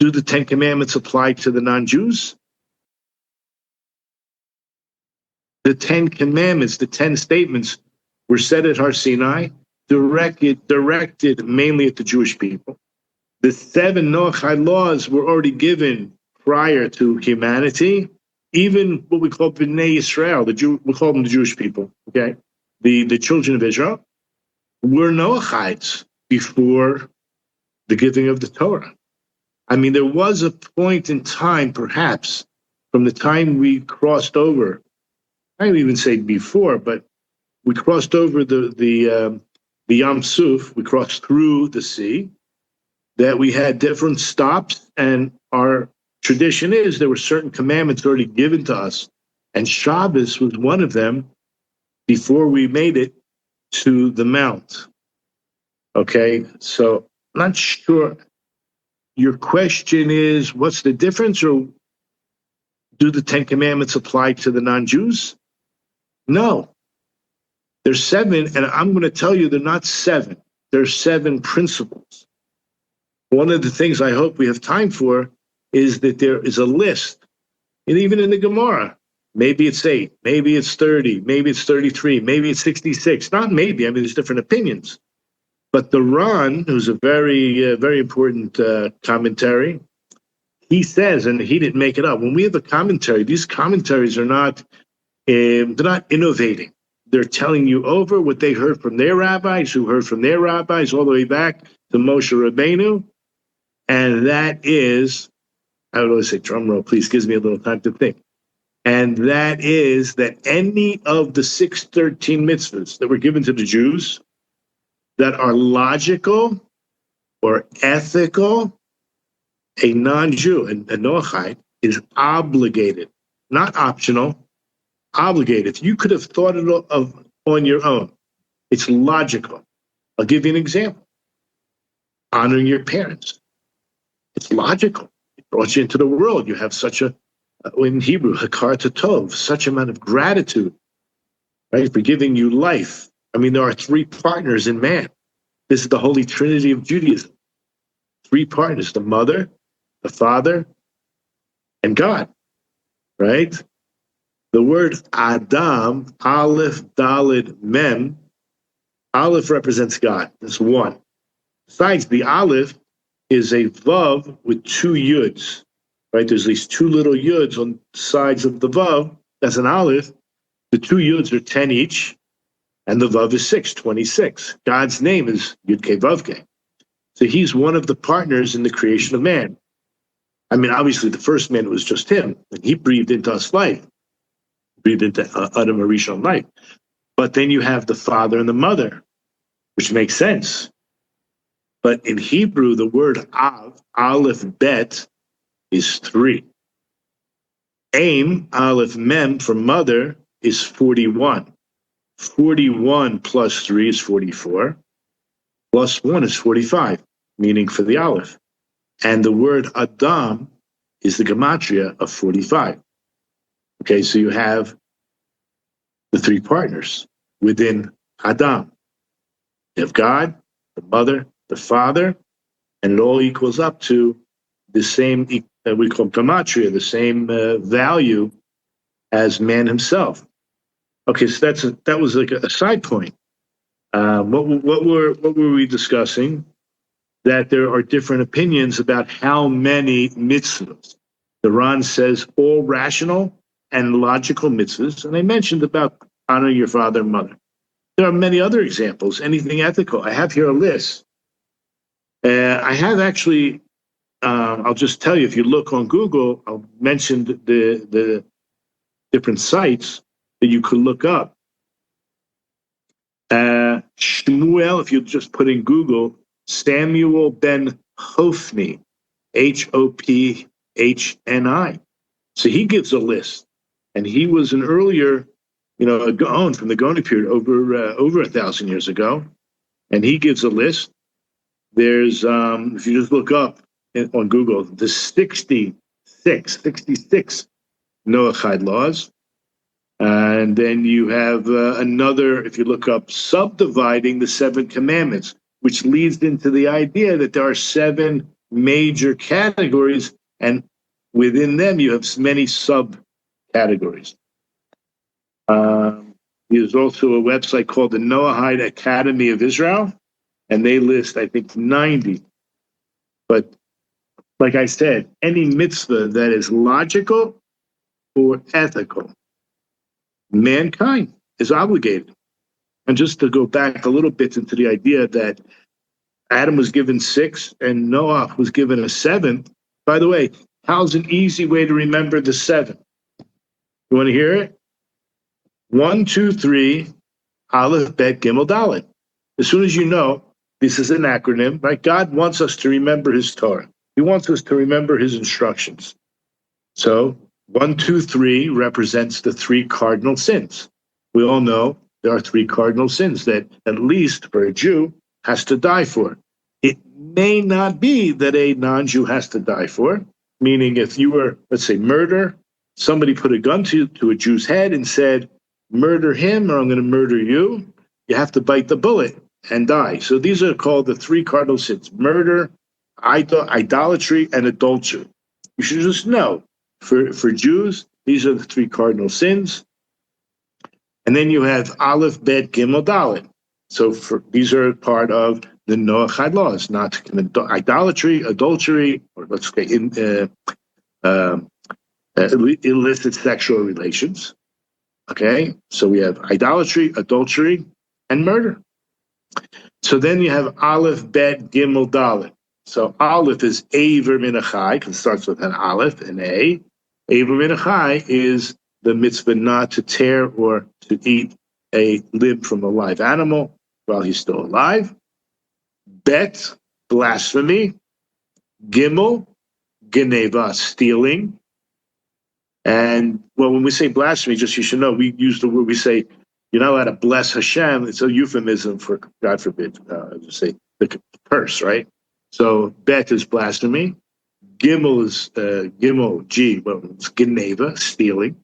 Do the Ten Commandments apply to the non-Jews? The Ten Commandments, the 10 statements, were said at Har Sinai, directed mainly at the Jewish people. The 7 Noahide laws were already given prior to humanity, even what we call B'nai Yisrael, we call them the Jewish people, okay? The children of Israel were Noahides before the giving of the Torah. I mean, there was a point in time, perhaps, from the time we crossed over, I don't even say before, but we crossed over the Yam Suf, we crossed through the sea, that we had different stops, and our tradition is there were certain commandments already given to us, and Shabbos was one of them before we made it to the mount. Okay, so I'm not sure. Your question is, what's the difference, or do the 10 Commandments apply to the non-Jews? No. There's 7, and I'm going to tell you they're not 7. There's 7 principles. One of the things I hope we have time for is that there is a list, and even in the Gemara, maybe it's 8, maybe it's 30, maybe it's 33, maybe it's 66. Not maybe, I mean, there's different opinions. But the Ran, who's a very, very important commentary, he says, and he didn't make it up, when we have a commentary, these commentaries are not, they're not innovating. They're telling you over what they heard from their rabbis, who heard from their rabbis, all the way back to Moshe Rabbeinu. And that is, I would always say, drum roll, please, gives me a little time to think. And that is that any of the 613 mitzvahs that were given to the Jews that are logical or ethical, a non-Jew, a Noahide, is obligated, not optional, obligated. You could have thought of on your own. It's logical. I'll give you an example. Honoring your parents. It's logical. It brought you into the world. You have such a, in Hebrew, hakar tov, such amount of gratitude, right, for giving you life. I mean, there are 3 partners in man. This is the Holy Trinity of Judaism. 3 partners, the mother, the father, and God, right? The word Adam, Aleph, Daled, Mem, Aleph represents God. That's 1. Besides, the Aleph is a Vav with 2 Yuds, right? There's these 2 little Yuds on sides of the Vav. That's an Aleph. The 2 Yuds are 10 each, and the Vav is 6, 26. God's name is Yud-Kei Vav-Kei. So he's one of the partners in the creation of man. I mean, obviously, the first man was just him, and he breathed into us life, breathed into Adam Arishon life. But then you have the father and the mother, which makes sense. But in Hebrew, the word Av, Aleph Bet, is 3. Aim, Aleph Mem, for mother, is 41. 41 plus 3 is 44. Plus 1 is 45, meaning for the Aleph. And the word Adam is the gematria of 45. Okay, so you have the 3 partners within Adam. You have God, the mother, the father, and it all equals up to the same, we call gematria, the same value as man himself. Okay, so that was like a side point. What were we discussing? That there are different opinions about how many mitzvahs. The Ran says all rational and logical mitzvahs, and I mentioned about honoring your father and mother. There are many other examples, anything ethical. I have here a list. I have actually, I'll just tell you, if you look on Google, I'll mention the different sites that you could look up. Shmuel, if you just put in Google, Samuel ben Hophni, Hophni. So he gives a list, and he was an earlier, a Gaon from the Gaoni period over 1,000 years ago, and he gives a list. There's, if you just look up on Google, the 66 Noahide laws. And then you have another, if you look up, subdividing the 7 commandments, which leads into the idea that there are 7 major categories, and within them you have many subcategories. There's also a website called the Noahide Academy of Israel, and they list, I think, 90. But like I said, any mitzvah that is logical or ethical, mankind is obligated. And just to go back a little bit into the idea that Adam was given 6 and Noah was given a 7. By the way, how's an easy way to remember the 7? You want to hear it? 1, 2, 3, Aleph, Bet, Gimel, Dalet. As soon as you know, this is an acronym, right? God wants us to remember his Torah. He wants us to remember his instructions. So 1, 2, 3 represents the 3 cardinal sins. We all know there are 3 cardinal sins that, at least for a Jew, has to die for. It may not be that a non-Jew has to die for, meaning if you were, let's say, murder, somebody put a gun to a Jew's head and said, murder him or I'm going to murder you, you have to bite the bullet and die. So these are called the 3 cardinal sins: murder, idolatry, and adultery. You should just know, for Jews, these are the 3 cardinal sins. And then you have Aleph, Bet, Gimel, Dalet. So these are part of the Noahide laws, not to commit idolatry, adultery, or let's say illicit sexual relations. Okay, so we have idolatry, adultery, and murder. So then you have Aleph, Bet, Gimel, Dalet. So Aleph is Aver Min Achai, because it starts with an Aleph, an A. Aver Min Achai is the mitzvah not to tear or to eat a limb from a live animal while he's still alive. Bet, blasphemy. Gimel, Geneva, stealing. And well, when we say blasphemy, just you should know, we use the word, we say, you're not allowed to bless Hashem. It's a euphemism for, God forbid, say the curse, right? So bet is blasphemy. Gimel is Gimel, G, well, it's Geneva, stealing.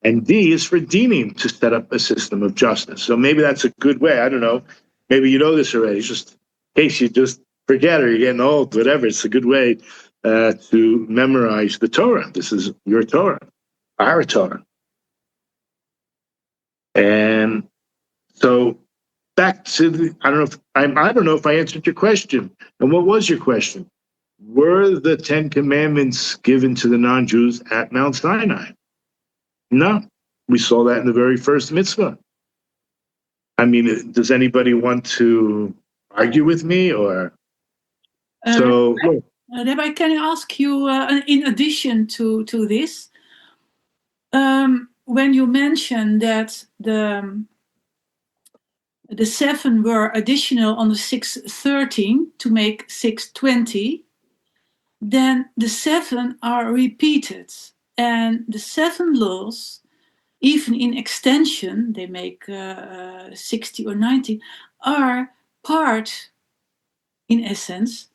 And D is for dinim, to set up a system of justice. So maybe that's a good way. I don't know. Maybe you know this already. Just in case you just forget or you're getting old, whatever. It's a good way to memorize the Torah. This is your Torah, our Torah. And so back to the, I don't know if I answered your question. And what was your question? Were the 10 Commandments given to the non-Jews at Mount Sinai? No, we saw that in the very first mitzvah. I mean, does anybody want to argue with me or? Rabbi, can I ask you, in addition to this, when you mentioned that the 7 were additional on the 613 to make 620, then the 7 are repeated. And the 7 laws, even in extension, they make 60 or 90, are part, in essence,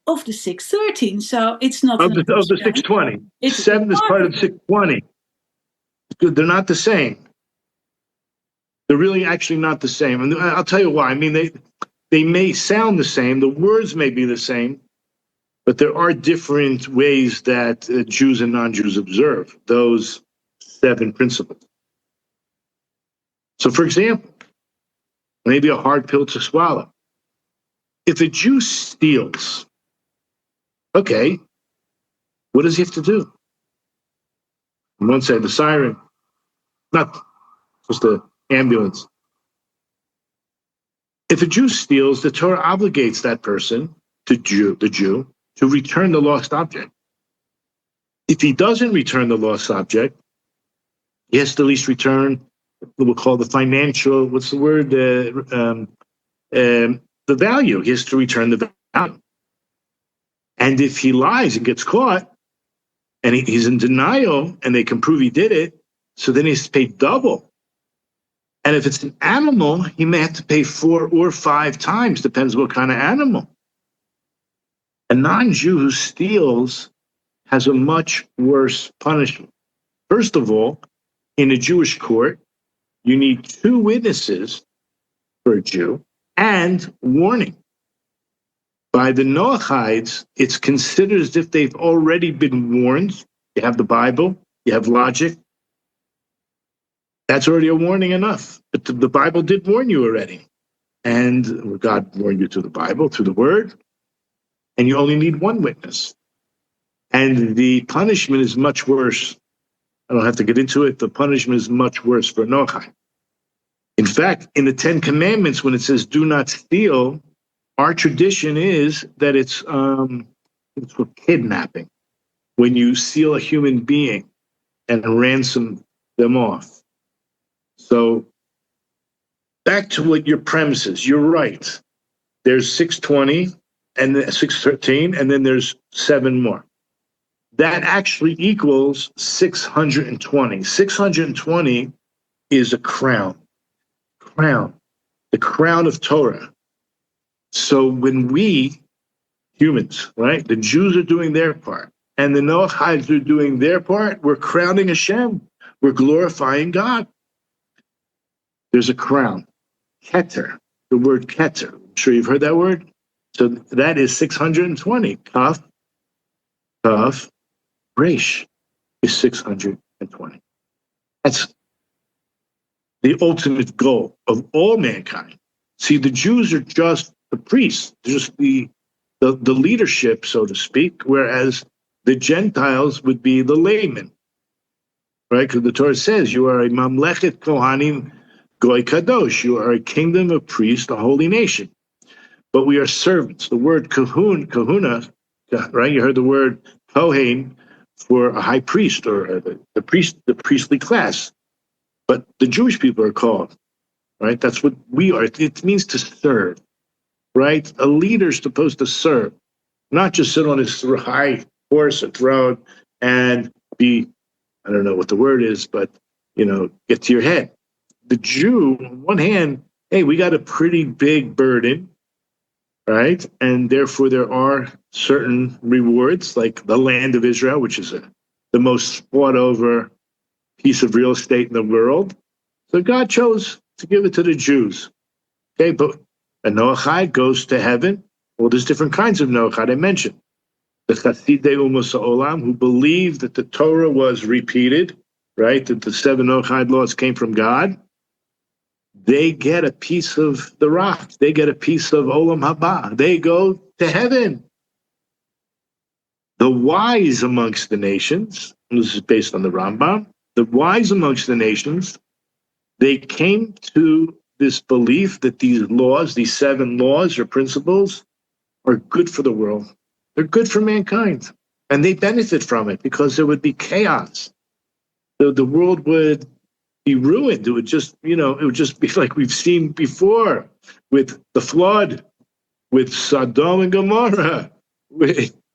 of the 613. So it's not of the 620. 7 is part of 620. They're not the same. They're really actually not the same. And I'll tell you why. I mean, they may sound the same. The words may be the same. But there are different ways that Jews and non-Jews observe those 7 principles. So, for example, maybe a hard pill to swallow. If a Jew steals, okay, what does he have to do? On one side, the siren, not just the ambulance. If a Jew steals, the Torah obligates that person, the Jew, to return the lost object. If he doesn't return the lost object, he has to at least return what we'll call the financial, what's the word? The value. He has to return the value. And if he lies and gets caught, and he's in denial, and they can prove he did it, so then he has to pay double. And if it's an animal, he may have to pay 4 or 5 times, depends what kind of animal. A non-Jew who steals has a much worse punishment. First of all, in a Jewish court, you need 2 witnesses for a Jew and warning. By the Noahides, it's considered as if they've already been warned. You have the Bible, you have logic. That's already a warning enough. But the Bible did warn you already. And God warned you through the Bible, through the Word, and you only need one witness. And the punishment is much worse. I don't have to get into it. The punishment is much worse for Noachide. In fact, in the Ten Commandments, when it says "do not steal," our tradition is that it's for kidnapping. When you steal a human being and ransom them off. So back to what your premise is. You're right. There's 620 and 613, and then there's 7 more. That actually equals 620. 620 is a crown. The crown of Torah. So when we, humans, right, the Jews are doing their part, and the Noahides are doing their part, we're crowning Hashem. We're glorifying God. There's a crown. Keter, the word Keter. I'm sure you've heard that word. So that is 620. Kaf, Resh is 620. That's the ultimate goal of all mankind. See, the Jews are just the priests, just the leadership, so to speak, whereas the Gentiles would be the laymen, right? Because the Torah says you are a mamlechet kohanim goy kadosh. You are a kingdom of priests, a holy nation. But we are servants. The word kahuna, right? You heard the word kohen for a high priest or the priestly class. But the Jewish people are called, right? That's what we are. It means to serve, right? A leader's supposed to serve, not just sit on his high horse or throne and be, I don't know what the word is, but, get to your head. The Jew, on one hand, hey, we got a pretty big burden, right? And therefore there are certain rewards, like the land of Israel, which is the most fought over piece of real estate in the world. So God chose to give it to the Jews. Okay, but a Noachide goes to heaven. Well, there's different kinds of Noachide I mentioned. The Chasidei Umas Ha'olam, who believe that the Torah was repeated, right? That the 7 Noachide laws came from God. They get a piece of the rock. They get a piece of Olam Haba. They go to heaven. The wise amongst the nations, and this is based on the Rambam, the wise amongst the nations, they came to this belief that these laws, these 7 laws or principles, are good for the world. They're good for mankind. And they benefit from it because there would be chaos. The world would be ruined. It would just, it would just be like we've seen before with the flood, with Sodom and Gomorrah.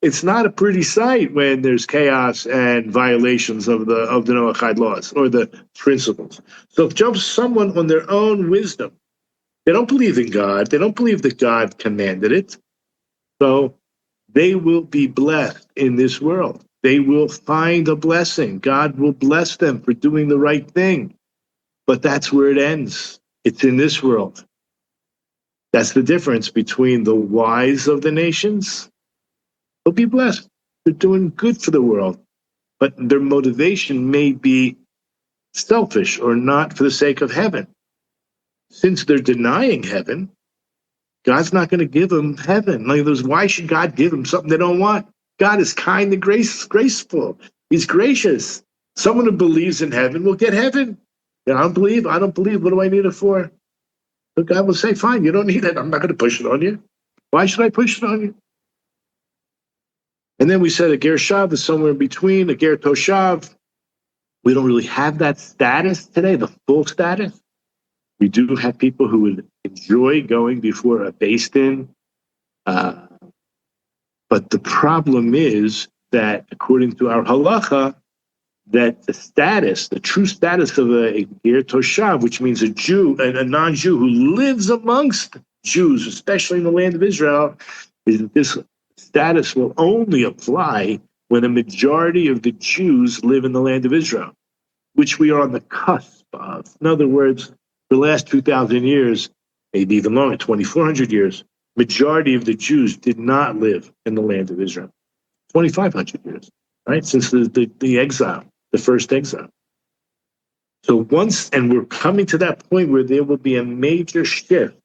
It's not a pretty sight when there's chaos and violations of the Noachide laws or the principles. So if just someone on their own wisdom, they don't believe in God, they don't believe that God commanded it, so they will be blessed in this world. They will find a blessing. God will bless them for doing the right thing. But that's where it ends. It's in this world. That's the difference between the wise of the nations. They'll be blessed. They're doing good for the world. But their motivation may be selfish or not for the sake of heaven. Since they're denying heaven, God's not going to give them heaven. Like, why should God give them something they don't want? God is kind and graceful. He's gracious. Someone who believes in heaven will get heaven. I don't believe. What do I need it for? But God will say, fine, you don't need it. I'm not going to push it on you. Why should I push it on you? And then we said a ger shav is somewhere in between, a ger toshav. We don't really have that status today, the full status. We do have people who would enjoy going before a beis din. But the problem is that, according to our halacha, that the true status of a ger toshav, which means a Jew and a non-Jew who lives amongst Jews, especially in the land of Israel, is that this status will only apply when a majority of the Jews live in the land of Israel, which we are on the cusp of. In other words, for the last 2,000 years, maybe even longer, 2,400 years, majority of the Jews did not live in the land of Israel. 2,500 years, right? Since the exile, the first exile. So and we're coming to that point where there will be a major shift,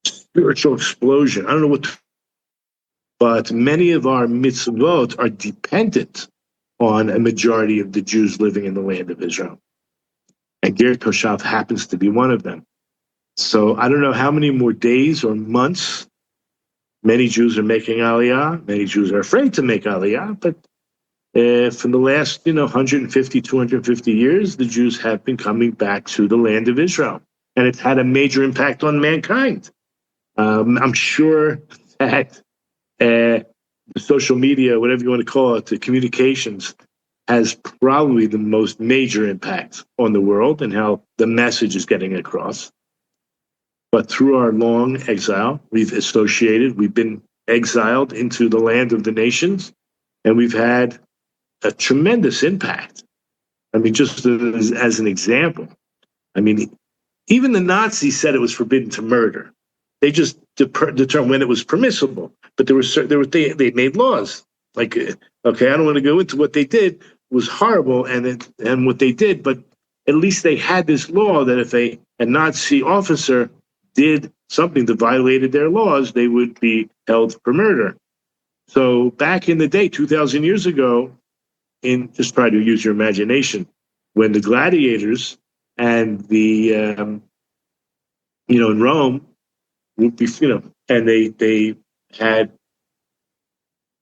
spiritual explosion. I don't know but many of our mitzvot are dependent on a majority of the Jews living in the land of Israel. And Ger Toshav happens to be one of them. So I don't know how many more days or months many Jews are making Aliyah. Many Jews are afraid to make Aliyah, but for the last 150, 250 years, the Jews have been coming back to the land of Israel. And it's had a major impact on mankind. I'm sure that the social media, whatever you want to call it, the communications, has probably the most major impact on the world and how the message is getting across. But through our long exile, we've been exiled into the land of the nations, and we've had a tremendous impact. I mean, just as an example, I mean, even the Nazis said it was forbidden to murder. They just determined when it was permissible, but they made laws. Like, okay, I don't want to go into what they did. It was horrible, and what they did, but at least they had this law that if a Nazi officer did something that violated their laws, they would be held for murder. So back in the day, 2,000 years ago, just try to use your imagination, when the gladiators and the in Rome would be and they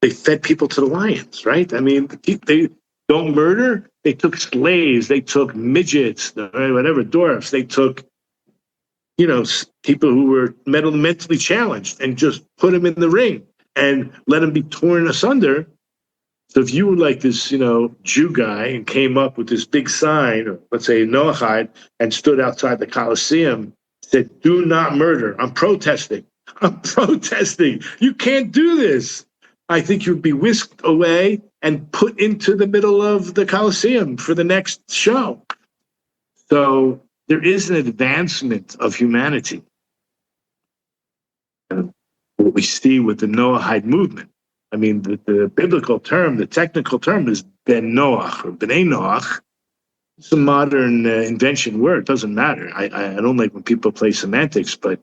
fed people to the lions, right? I mean, they don't murder. They took slaves, they took midgets, whatever, dwarfs. They took people who were mentally challenged and just put them in the ring and let them be torn asunder. So if you were like this, Jew guy and came up with this big sign, or let's say Noahide, and stood outside the Colosseum, said, "Do not murder. I'm protesting. I'm protesting. You can't do this." I think you'd be whisked away and put into the middle of the Colosseum for the next show. So there is an advancement of humanity. And what we see with the Noahide movement. I mean, the biblical term, the technical term is Ben Noach or B'nai Noach. It's a modern invention word. It doesn't matter. I don't like when people play semantics, but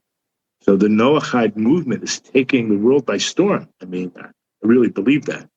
so the Noahide movement is taking the world by storm. I mean, I really believe that.